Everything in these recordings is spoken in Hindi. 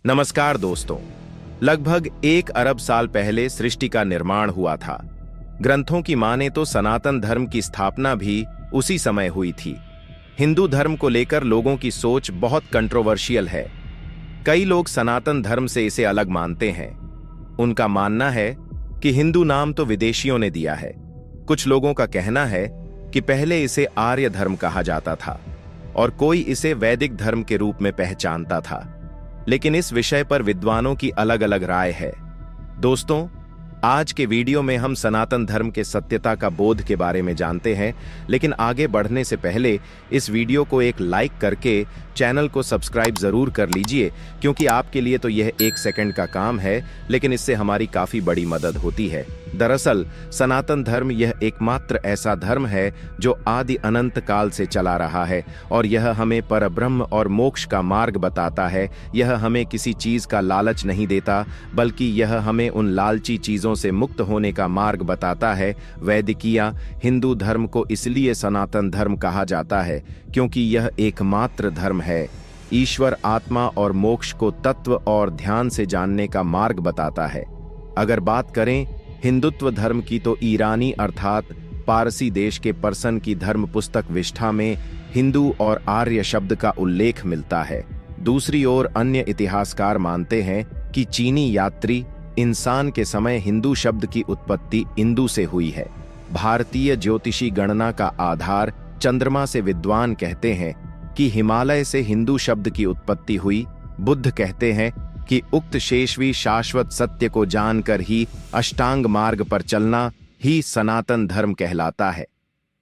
नमस्कार दोस्तों। लगभग 1 अरब साल पहले सृष्टि का निर्माण हुआ था। ग्रंथों की माने तो सनातन धर्म की स्थापना भी उसी समय हुई थी। हिंदू धर्म को लेकर लोगों की सोच बहुत कंट्रोवर्शियल है। कई लोग सनातन धर्म से इसे अलग मानते हैं। उनका मानना है कि हिंदू नाम तो विदेशियों ने दिया है। कुछ लोगों का कहना है कि पहले इसे आर्य धर्म कहा जाता था और कोई इसे वैदिक धर्म के रूप में पहचानता था। लेकिन इस विषय पर विद्वानों की अलग अलग राय है। दोस्तों, आज के वीडियो में हम सनातन धर्म के सत्यता का बोध के बारे में जानते हैं। लेकिन आगे बढ़ने से पहले इस वीडियो को एक लाइक करके चैनल को सब्सक्राइब जरूर कर लीजिए, क्योंकि आपके लिए तो यह 1 सेकंड का काम है, लेकिन इससे हमारी काफी बड़ी मदद होती है। दरअसल सनातन धर्म यह एकमात्र ऐसा धर्म है जो आदि अनंत काल से चला रहा है और यह हमें परब्रह्म और मोक्ष का मार्ग बताता है। यह हमें किसी चीज का लालच नहीं देता, बल्कि यह हमें उन लालची चीजों से मुक्त होने का मार्ग बताता है। वैदिकिया हिंदू धर्म को इसलिए सनातन धर्म कहा जाता है क्योंकि यह एकमात्र धर्म है। ईश्वर, आत्मा और मोक्ष को तत्व और ध्यान से जानने का मार्ग बताता है। अगर बात करें हिंदुत्व धर्म की, तो ईरानी अर्थात पारसी देश के पर्सन की धर्म पुस्तक विष्ठा में हिंदू और आर्य शब्द का उल्लेख मिलता है। दूसरी ओर अन्य इतिहासकार मानते हैं कि चीनी यात्री इंसान के समय हिंदू शब्द की उत्पत्ति इंदु से हुई है। भारतीय ज्योतिषी गणना का आधार चंद्रमा से विद्वान कहते हैं कि हिमालय से हिंदू शब्द की उत्पत्ति हुई। बुद्ध कहते हैं कि उक्त शेषवी शाश्वत सत्य को जानकर ही अष्टांग मार्ग पर चलना ही सनातन धर्म कहलाता है।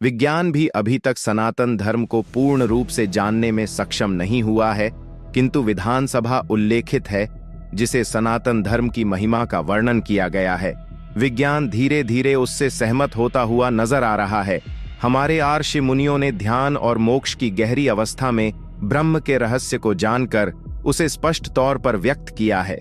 विज्ञान भी अभी तक सनातन धर्म को पूर्ण रूप से जानने में सक्षम नहीं हुआ है, किंतु विधानसभा उल्लेखित है जिसे सनातन धर्म की महिमा का वर्णन किया गया है। विज्ञान धीरे धीरे उससे सहमत होता हुआ नजर आ रहा है। हमारे ऋषि मुनियों ने ध्यान और मोक्ष की गहरी अवस्था में ब्रह्म के रहस्य को जानकर उसे स्पष्ट तौर पर व्यक्त किया है।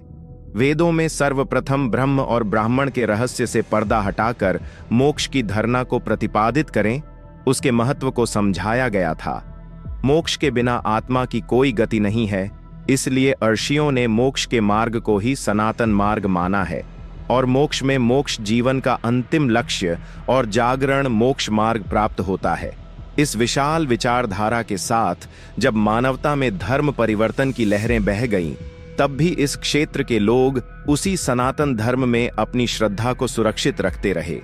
वेदों में सर्वप्रथम ब्रह्म और ब्राह्मण के रहस्य से पर्दा हटाकर मोक्ष की धारणा को प्रतिपादित करें, उसके महत्व को समझाया गया था। मोक्ष के बिना आत्मा की कोई गति नहीं है, इसलिए ऋषियों ने मोक्ष के मार्ग को ही सनातन मार्ग माना है और मोक्ष में मोक्ष जीवन का अंतिम लक्ष्य और जागरण मोक्ष मार्ग प्राप्त होता है। इस विशाल विचारधारा के साथ जब मानवता में धर्म परिवर्तन की लहरें बह गईं, तब भी इस क्षेत्र के लोग उसी सनातन धर्म में अपनी श्रद्धा को सुरक्षित रखते रहे।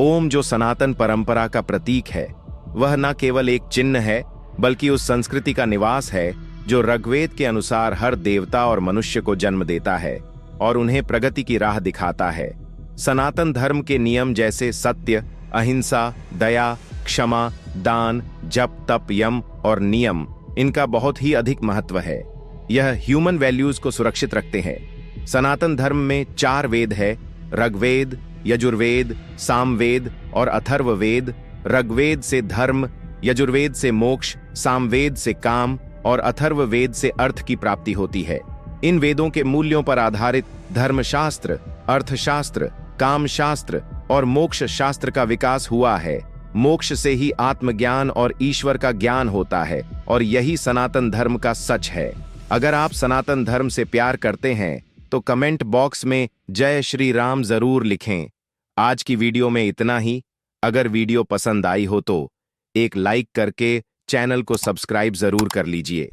ओम, जो सनातन परंपरा का प्रतीक है, वह न केवल एक चिन्ह है, बल्कि उस संस्कृति का निवास है जो ऋग्वेद के अनुसार हर देवता और मनुष्य को जन्म देता है और उन्हें प्रगति की राह दिखाता है। सनातन धर्म के नियम जैसे सत्य, अहिंसा, दया, क्षमा, दान, जप, तप, यम और नियम, इनका बहुत ही अधिक महत्व है। यह ह्यूमन वैल्यूज को सुरक्षित रखते हैं। सनातन धर्म में 4 वेद है: ऋग्वेद, यजुर्वेद, सामवेद और अथर्ववेद। ऋग्वेद से धर्म, यजुर्वेद से मोक्ष, सामवेद से काम और अथर्ववेद से अर्थ की प्राप्ति होती है। इन वेदों के मूल्यों पर आधारित धर्मशास्त्र, अर्थशास्त्र, कामशास्त्र और मोक्ष शास्त्र का विकास हुआ है। मोक्ष से ही आत्मज्ञान और ईश्वर का ज्ञान होता है और यही सनातन धर्म का सच है। अगर आप सनातन धर्म से प्यार करते हैं तो कमेंट बॉक्स में जय श्री राम जरूर लिखें। आज की वीडियो में इतना ही। अगर वीडियो पसंद आई हो तो एक लाइक करके चैनल को सब्सक्राइब जरूर कर लीजिए।